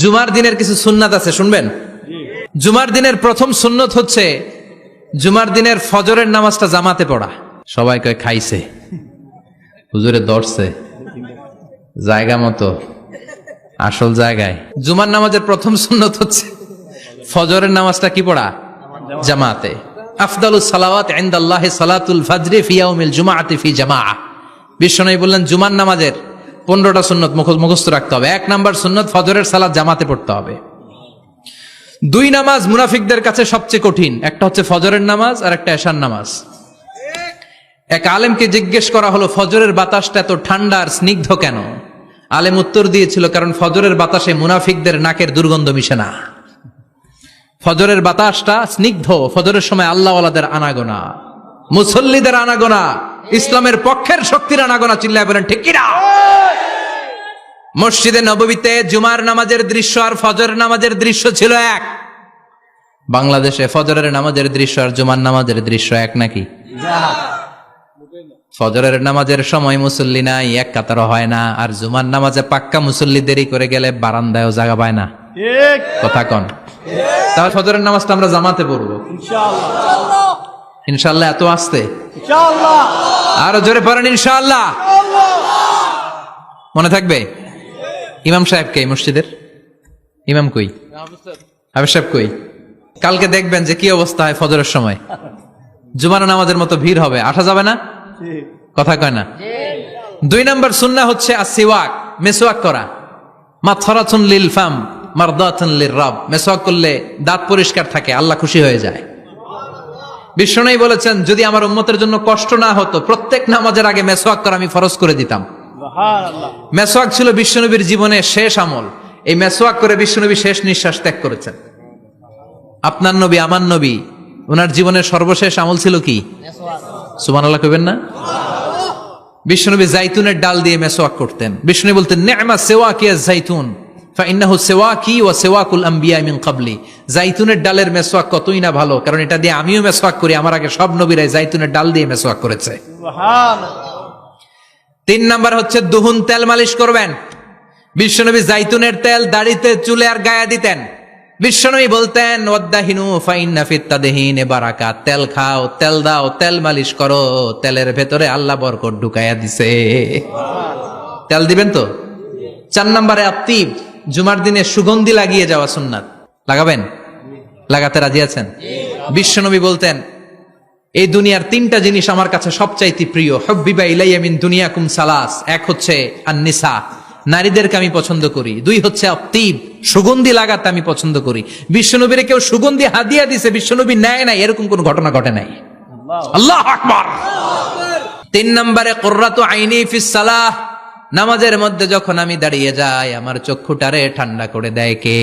জুমার দিনের কিছু সুন্নাত আছে, শুনবেন? জুমার দিনের প্রথম সুন্নত হচ্ছে জুমার দিনের ফজরের নামাজটা জামাতে পড়া। সবাই কয় খাইছে, হুজুরে দর্শে জায়গা মতো আসল জায়গায়। জুমার নামাজের প্রথম সুন্নত হচ্ছে ফজরের নামাজটা কি পড়া? জামাতে। আফদালুস সালাওয়াত ইনদাল্লাহি সালাতুল ফাজরি ফি ইয়াউমিল জুমআতি ফি জামাআ। বিশ্বনবী বললেন জুমার নামাজের 15টা সুন্নত মুখস্থ রাখতে হবে। 1 নাম্বার সুন্নত ফজরের সালাত জামাতে পড়তে হবে। 2 নামাজ মুনাফিকদের কাছে সবচেয়ে কঠিন, একটা হচ্ছে ফজরের নামাজ আর একটা এশার নামাজ। এক আলেমকে জিজ্ঞেস করা হলো ফজরের বাতাসটা এত ঠান্ডা আর স্নিগ্ধ কেন? আলেম উত্তর দিয়েছিল, কারণ ফজরের বাতাসে মুনাফিকদের নাকের দুর্গন্ধ মিশে না। ফজরের বাতাসটা স্নিগ্ধ, ফজরের সময় আল্লাহওয়ালাদের আনাগোনা, মুসল্লিদের আনাগোনা, ইসলামের পক্ষের শক্তির আনাগোনা। চিল্লায় বলেন ঠিক কিনা? মসজিদে নববীতে জুমার নামাজের দৃশ্য আর ফজরের নামাজের দৃশ্য ছিল এক। বাংলাদেশে ফজরের নামাজের দৃশ্য আর জুমার নামাজের দৃশ্য এক নাকি? ফজরের নামাজের সময় মুসল্লি নাই, এক কাতার হয় না, আর জুমার নামাজে পাক্কা মুসল্লি দেরি করে গেলে বারান্দায়ও জায়গা পায় না। কথা কন। তাহলে ফজরের নামাজটা আমরা জামাতে পড়বো ইনশাআল্লাহ। ইনশাআল্লাহ এত আসতে ইনশাআল্লাহ, আরো জোরে পড়েন ইনশাআল্লাহ। মনে থাকবে? ইমাম সাহেব কে মসজিদের? ইমাম কই? হাফেজ সাহেব কই? কালকে দেখবেন যে কি অবস্থা হয় ফজরের সময়। জুমার নামাজের মতো ভিড় হবে, আসা যাবে না। কথা কয় না। 2 নাম্বার সুন্নাহ হচ্ছে আসিওয়াক, মেসওয়াক করা। মাথরাতুন লিল ফাম মারদাতুন লিররাব। মেসওয়াক করলে দাঁত পরিষ্কার থাকে, আল্লাহ খুশি হয়ে যায়। বিশ্বনবী বলেছেন যদি আমার উম্মতের জন্য কষ্ট না হতো প্রত্যেক নামাজের আগে মেসওয়াক করা আমি ফরজ করে দিতাম। মেসওয়াক ছিল বিশ্বনবীর জীবনের শেষ আমল। এই মেসওয়াক করে বিশ্বনবী শেষ নিঃশ্বাস ত্যাগ করেছেন। আপনার নবী আমার নবী, ওনার জীবনের সর্বশেষ আমল ছিল কি? সুবহানাল্লাহ কইবেন না? বিশ্বনবী জাইতুনের ডাল দিয়ে মেসওয়াক করতেন। বিশ্বনবী বলতেন নি'মা সিওয়াকি আয-যাইতুন ফাইন্নাহু সিওয়াকি ওয়া সিওয়াকুল আমবিয়া মিন ক্বাবলি। জাইতুনের ডালের মেসওয়াক কতই না ভালো, কারণ এটা দিয়ে আমিও মেসওয়াক করি, আমার আগে সব নবীরাই জাইতুনের ডাল দিয়ে মেসওয়াক করেছে। সুবহানাল্লাহ। 3 নাম্বার হচ্ছে দুহুন, তেল মালিশ করবেন। বিশ্বনবী জাইতুনের তেল দাড়িতে, চুলে আর গায়ে দিতেন। বিশ্বনবী বলতেন ওয়াদাহিনু ফাইন্না ফিত তাদহিনে বারাকাত। তেল খাও, তেল দাও, তেল মালিশ করো, তেলের ভেতরে আল্লাহ বরকত ঢুকাইয়া দিছে। তেল দিবেন তো? 4 নম্বরে আত্তিব, জুমার দিনে সুগন্ধি লাগিয়ে যাওয়া সুন্নাত। লাগাবেন? লাগাতে রাজি আছেন? বিশ্বনবী বলতেন এই দুনিয়ার 3টা জিনিস আমার কাছে সবচাইতে প্রিয়। হুব্বিবা ইলাইয়া মিন দুনিয়াকুম সালাস। 1 হচ্ছে আন-নিসা, নারীদেরকে আমি পছন্দ করি। 2 হচ্ছে আত্তিব, সুগন্ধি লাগাতে আমি পছন্দ করি। বিশ্বনবীরে কেউ সুগন্ধি হাদিয়া দিছে, বিশ্বনবী নেয় নাই, এরকম কোন ঘটনা ঘটে নাই। আল্লাহু আকবার। 3 নম্বরে কুররাতু আইনি ফিস সালাহ। নামাজের মধ্যে যখন আমি দাঁড়িয়ে যাই আমার চক্ষুটারে ঠান্ডা করে দেয় কে?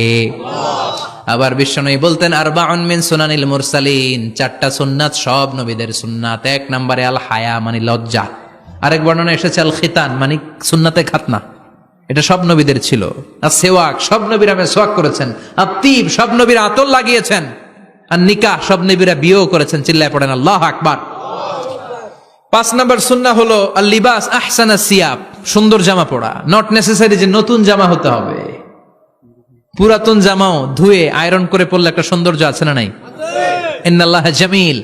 আবার বিশ্বনবী বলতেন আরবাউন মিন সুনানিল মুরসালিন। 4টা সুন্নাত সব নবীদের সুন্নাত। 1 নম্বরে আল হায়া মানে লজ্জা। আরেক বর্ণনা এসেছে আল খিতান মানে সুন্নাতে খাতনা, এটা সব নবীদের ছিল। আর সেওয়াক, সব নবীরা মেসওয়াক করেছেন। আত্তিব, সব নবীরা আতর লাগিয়েছেন। আর নিকাহ, সব নবীরা বিয়েও করেছেন। চিল্লায় পড়েন আল্লাহু আকবার। 5 নম্বর সুন্নাহ হলো আল লিবাস আহসানা সিয়াব, সুন্দর জামা পরা। নট নেসেসারি যে নতুন জামা হতে হবে, পুরাতন জামাও ধুয়ে আয়রন করে পরলে একটা সৌন্দর্য আছে না নাই? ইন্নাল্লাহা জামিল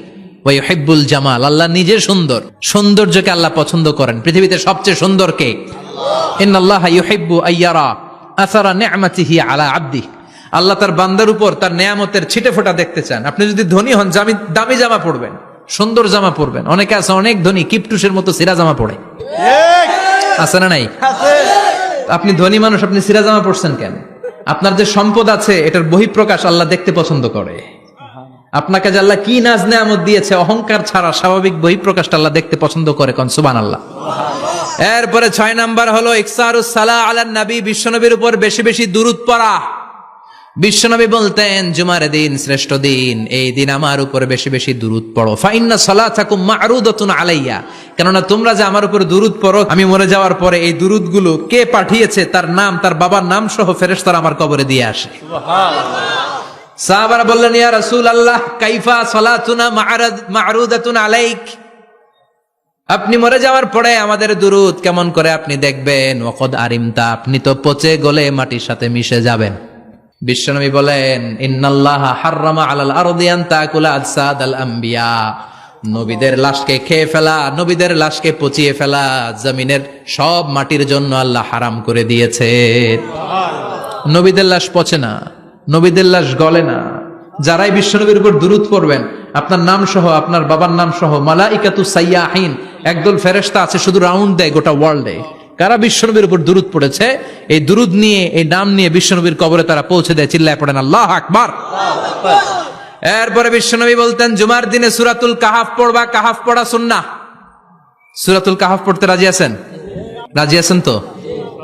ওয়া ইউহিব্বুল জামাল। আল্লাহ নিজে সুন্দর, সৌন্দর্যকে আল্লাহ পছন্দ করেন। পৃথিবীতে সবচেয়ে সুন্দর কে? ইন্নাল্লাহা ইউহিব্বু আইয়ারা আসারা নি'মাতিহি আলা আবদি। আল্লাহ তার বান্দার উপর তার নেয়ামতের ছিটেফোঁটা দেখতে চান। আপনি যদি ধনী হন দামি জামা পরবেন, সুন্দর জামা পরবেন। অনেকে আছে অনেক ধনী কিপটুসের মতো সিরা জামা পরে, আছে না নাই? আপনি ধনী মানুষ, আপনি সিরা জামা পরছেন কেন? আপনার যে সম্পদ আছে এটার বহিঃপ্রকাশ আল্লাহ দেখতে পছন্দ করে। আপনাকে যে আল্লাহ কি নাজ নেয়ামত দিয়েছে, অহংকার ছাড়া স্বাভাবিক বহিঃপ্রকাশটা আল্লাহ দেখতে পছন্দ করে। কোন সুবহানাল্লাহ। এরপরে 6 নাম্বার হলো ইকসারুস সালাহ আলান নবী, বিশ্বনবীর উপর বেশি বেশি দুরূদ পড়া। বিশ্বনবী বলতেন জুমার দিন শ্রেষ্ঠ দিন, এই দিন আমার উপর বেশি বেশি দুরূদ পড়ো। ফাইন্না সালাতাকুম মা'রুদাতুন আলাইয়া। কেননা তোমরা যে আমার উপর দুরূদ পড়ো, আমি মরে যাওয়ার পরে এই দুরূদগুলো কে পাঠিয়েছে তার নাম, তার বাবার নাম সহ ফেরেশতারা আমার কবরে দিয়ে আসে। সুবহানাল্লাহ। সাহাবারা বললেন ইয়া রাসূলুল্লাহ কাইফা সালাতুনা মা'রুদাতুন আলাইক। আপনি মরে যাওয়ার পরে আমাদের দুরূদ কেমন করে আপনি দেখবেন? ওয়াকাদ আরিমতা, আপনি তো পচে গলে মাটির সাথে মিশে যাবেন। বিশ্বনবী বলেন, ইন্নাল্লাহা হাররামা আলাল আরদি আন তাকুলা আজসাদাল আম্বিয়া, নবীদের লাশকে খেয়ে ফেলা, নবীদের লাশকে পচিয়ে ফেলা জমিনের সব মাটির জন্য আল্লাহ হারাম করে দিয়েছে। নবীদের লাশ পচে না, নবীদের লাশ গলে না। যারাই বিশ্বনবীর উপর দুরূদ পড়বেন, আপনার নাম সহ, আপনার বাবার নাম সহ, মালাইকাতু সাইয়াহিন, একদল ফেরেশতা আছে শুধু রাউন্ড দেয় গোটা ওয়ার্ল্ডে। কারা বিশ্বনবীর উপর দুরূদ পড়েছে, এই দুরূদ নিয়ে, এই নাম নিয়ে বিশ্বনবীর কবরে তারা পৌঁছে দেয়। চিল্লায় পড়েন আল্লাহু আকবার। এরপরে বিশ্বনবী বলতেন, জুমার দিনে সূরাতুল কাহাফ পড়বা, কাহাফ পড়া সুন্নাহ। সূরাতুল কাহাফ পড়তে রাজি আছেন? রাজি আছেন তো?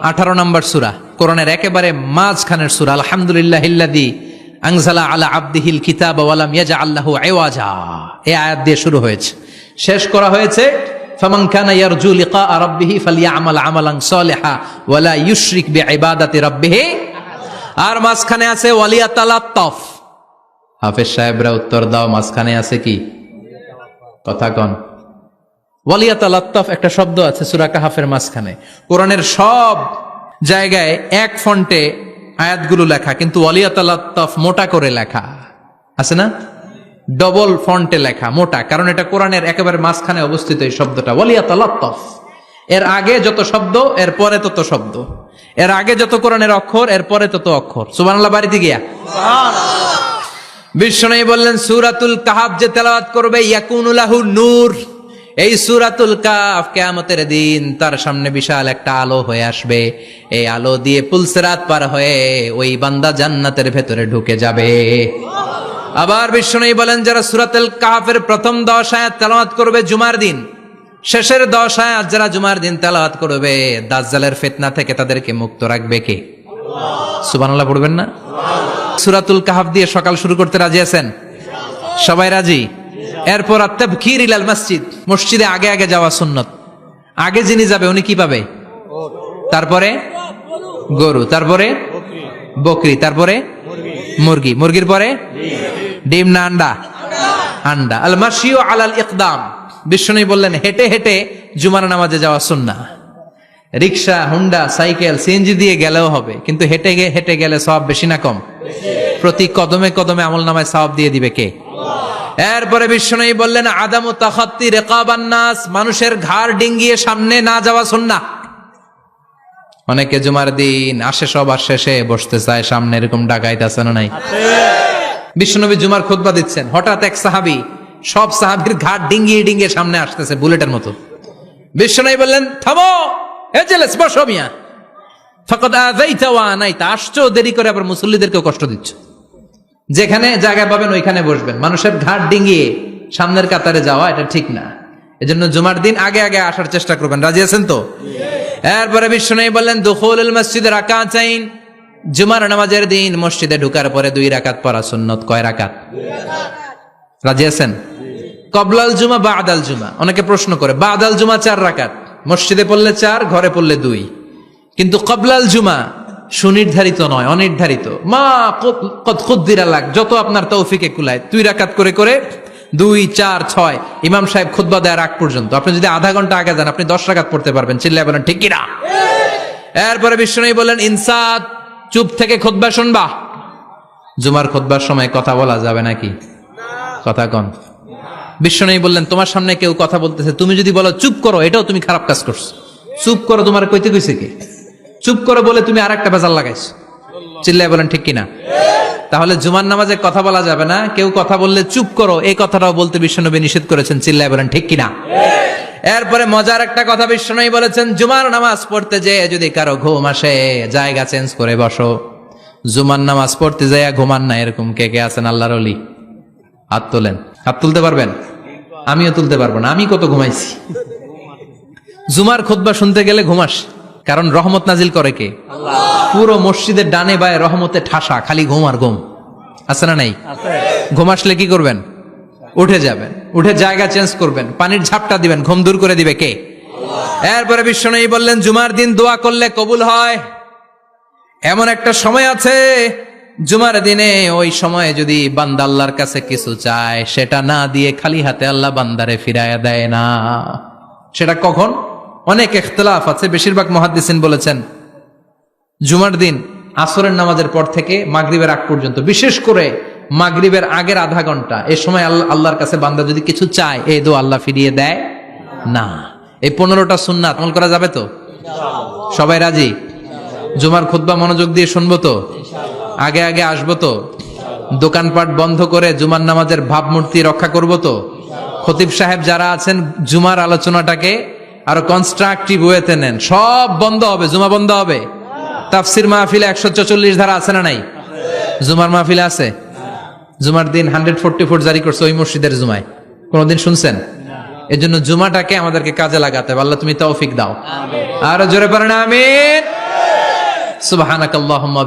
18 নম্বর সূরা, কোরআনের একেবারে মাঝখানের সূরা। আলহামদুলিল্লাহিল্লাযী আনজালা আলা আবদিহিল কিতাবা ওয়া লাম ইয়াজআল লাহু ইওয়াজা, এই আয়াত দিয়ে শুরু হয়েছে, শেষ করা হয়েছে ফামান কানা ইয়ারজু লিকা রাব্বিহি ফালইআমাল আমালান সালিহা ওয়া লা ইউশরিক বিইবাদাতি রাব্বিহি। আর মাঝখানে আছে ওয়ালিয়াতালাত্তাফ। হাফেজ সাহেবরা উত্তর দাও, মাঝখানে আছে কি? কথা কন। ওয়ালিয়াতালাত্তাফ একটা শব্দ আছে সূরা কাহাফের মাঝখানে। কোরআনের সব জায়গায় এক ফন্টে আয়াতগুলো লেখা, কিন্তু ওয়ালিয়াতালাত্তাফ মোটা করে লেখা আছে না? ডবল ফন্টে লেখা, মোটা, কারণ এটা কোরআনের একেবারে মাঝখানে অবস্থিত এই শব্দটা ওয়ালিয়াতালাত্তাফ। এর আগে যত শব্দ, এর পরে তত শব্দ, এর আগে যত কোরআনের অক্ষর, এর পরে তত অক্ষর। সুবহানাল্লাহ বাড়িতে গিয়া বিশ্বনবী বললেন, সূরাতুল কাহাফ যে তেলাওয়াত করবে ইয়াকুনু লাহু নূর, এই সূরাতুল কাহাফ কিয়ামতের দিন তার সামনে বিশাল একটা আলো হয়ে আসবে। এই আলো দিয়ে পুলসিরাত পার হয়ে ওই বান্দা জান্নাতের ভেতরে ঢুকে যাবে। আবার বিশ্বনবী বলেন, যারা সূরাতুল কাহাফের প্রথম 10 আয়াত তেলাওয়াত করবে জুমার দিন, শেষের 10 আয়াত যারা জুমার দিন তেলাওয়াত করবে, দাজ্জালের ফিতনা থেকে তাদেরকে মুক্ত রাখবে কে? সুবহানাল্লাহ পড়বেন না? সূরাতুল কাহাফ দিয়ে সকাল শুরু করতে রাজি আছেন? সবাই রাজি? এরপর আত-তাবকির ইলাল মসজিদ, মসজিদে আগে আগে যাওয়া সুন্নত। আগে যিনি যাবে উনি কি পাবে? তারপরে গরু, তারপরে বকরি, তারপরে মুরগি, মুরগির পরে ডিম না আন্ডা? আন্ডা। আল মাশিউ আলাল ইকদাম, বিশ্বনবী বললেন হেঁটে হেঁটে জুমার নামাজে যাওয়া সুন্নাহ। রিকশা, হুন্ডা, সাইকেল, সিএনজি দিয়ে গেলেও হবে, কিন্তু হেঁটে হেঁটে গেলে সওয়াব বেশি না কম? প্রতি কদমে কদমে আমলনামায় সওয়াব দিয়ে দিবে কে? এরপরে বিশ্বনবী বললেন, আদামু তাখাত্তি রিকাবান নাস, মানুষের ঘাড় ডিঙ্গিয়ে সামনে না যাওয়া সুন্নাহ। অনেকে জুমার দিন আসে, সবার শেষে বসতে চায় সামনে, এরকম ডাকাইত আছে না নাই? বিশ্বনবী জুমার খুতবা দিচ্ছেন, হঠাৎ এক সাহাবী সব সাহাবীর ঘাড় ডিঙ্গিয়ে ডিঙ্গিয়ে সামনে আসতেছে বুলেটের মতো। বিশ্বনবী বললেন, থামো, এজেলেস, বসো মিয়া, ফাকাদ আযাইতা ওয়া আনাইতা, আসছো দেরি করে, আবার মুসল্লিদেরকেও কষ্ট দিচ্ছ। যেখানে জায়গা পাবেন ওইখানে বসবেন, মানুষের ঘাড় ডিঙ্গিয়ে সামনের কাতারে যাওয়া এটা ঠিক না। এজন্য জুমার দিন আগে আগে আসার চেষ্টা করবেন। রাজি আছেন তো? এরপরে বিশ্বনবী বললেন, দুখুলুল মসজিদে রাকাতাইন, জুমার নামাজের দিন মসজিদে ঢোকার পরে 2 রাকাত পড়া সুন্নত। কয় রাকাত? রাজি আছেন? কবলাল জুমা, বাদাল জুমা। অনেকে প্রশ্ন করে, বাদাল জুমা 4 রাকাত, মসজিদে পড়লে 4, ঘরে পড়লে 2, কিন্তু কবলাল জুমা সুনির্ধারিত নয়, অনির্ধারিত। মা কদ কুদ্দিরা লাক, যত আপনার তৌফিকে কুলায় 2 রাকাত করে করে 2, 4, 6 ইমাম সাহেব খুতবা দেওয়ার আগ পর্যন্ত। আপনি যদি আধা ঘন্টা আগে যান, আপনি 10 রাকাত পড়তে পারবেন। চিল্লায় বলেন ঠিক কিনা? এরপরে বিশ্বনবী বললেন, ইনসাত, চুপ থেকে খুতবা শুনবা। জুমার খুতবার সময় কথা বলা যাবে নাকি? কথা কন। বিশ্বনবী বললেন, তোমার সামনে কেউ কথা বলতেছে, তুমি যদি বলো চুপ করো, এটাও তুমি খারাপ কাজ করছো। চুপ করো তোমার কইতে কইছে কে? চুপ করো বলে তুমি আরেকটা বেজাল লাগাইছো। চিল্লায় বলেন ঠিক কিনা? তাহলে জুমার নামাজে কথা বলা যাবে না, কেউ কথা বললে চুপ করো, এই কথাটাও বলতে বিশ্বনবী নিষেধ করেছেন। চিল্লায় বলেন ঠিক কিনা? এরপরে মজার একটা কথা বিশ্বনবী বলেছেন, জুমার নামাজ পড়তে যেয়ে যদি কারো ঘুম আসে, জায়গা চেঞ্জ করে বসো। জুমার নামাজ পড়তে যাইয়া ঘুমান না, এরকম কে কে আছেন আল্লাহর ওলি? হাত তোলেন। হাত তুলতে পারবেন? আমিও তুলতে পারবো না, আমি কত ঘুমাইছি। জুমার খুতবা শুনতে গেলে ঘুমাস, কারণ রহমত নাজিল করে কে? আল্লাহ। পুরো মসজিদের ডানে বায়ে রহমতে ঠাসা, খালি ঘুম আর ঘুম। আছে না নাই? ঘুম আসলে কি করবেন? উঠে যাবেন, উঠে জায়গা চেঞ্জ করবেন, পানির ঝাপটা দিবেন, ঘুম দূর করে দিবে কে? এরপরে বিশ্বনবী বললেন, জুমার দিন দোয়া করলে কবুল হয়। এমন একটা সময় আছে জুমার দিনে, ওই সময়ে যদি বান্দা আল্লাহর কাছে কিছু চায়, সেটা না দিয়ে খালি হাতে আল্লাহ বান্দারে ফিরাইয়া দেয় না। সেটা কখন? অনেক ইখতিলাফ আছে, বেশিরভাগ মুহাদ্দিসিন বলেছেন জুমার দিন আসরের নামাজের পর থেকে মাগরিবের আগ পর্যন্ত, বিশেষ করে মাগরিবের আগের আধা ঘন্টা, এই সময় আল্লাহর কাছে বান্দা যদি কিছু চায়, এই দোয়া আল্লাহ ফিরিয়ে দেয় না। এই 15টা সুন্নাত আমল করা যাবে তো? সবাই রাজি? জুমার খুতবা মনোযোগ দিয়ে শুনবো তো? আগে আগে আসবো তো? দোকানপাট বন্ধ করে জুমার নামাজের ভাবমূর্তি রক্ষা করবো তো? খতিব সাহেব যারা আছেন, জুমার আলোচনাটাকে আরো কনস্ট্রাকটিভ ওয়েতে নেন। সব বন্ধ হবে, জুমা বন্ধ হবে। তাফসির মাহফিলে 144 ধারা আছে না নাই? জুমার মাহফিলে আছে? জুমার দিন 144 জারি করছে ওই মসজিদের জুমায়, কোনদিন শুনছেন? এই জন্য জুমাটাকে আমাদেরকে কাজে লাগাতে হবে। আল্লাহ তুমি তৌফিক দাও। আর জোরে পড়েন আমিন। সুবহানাকাল্লাহুম্মা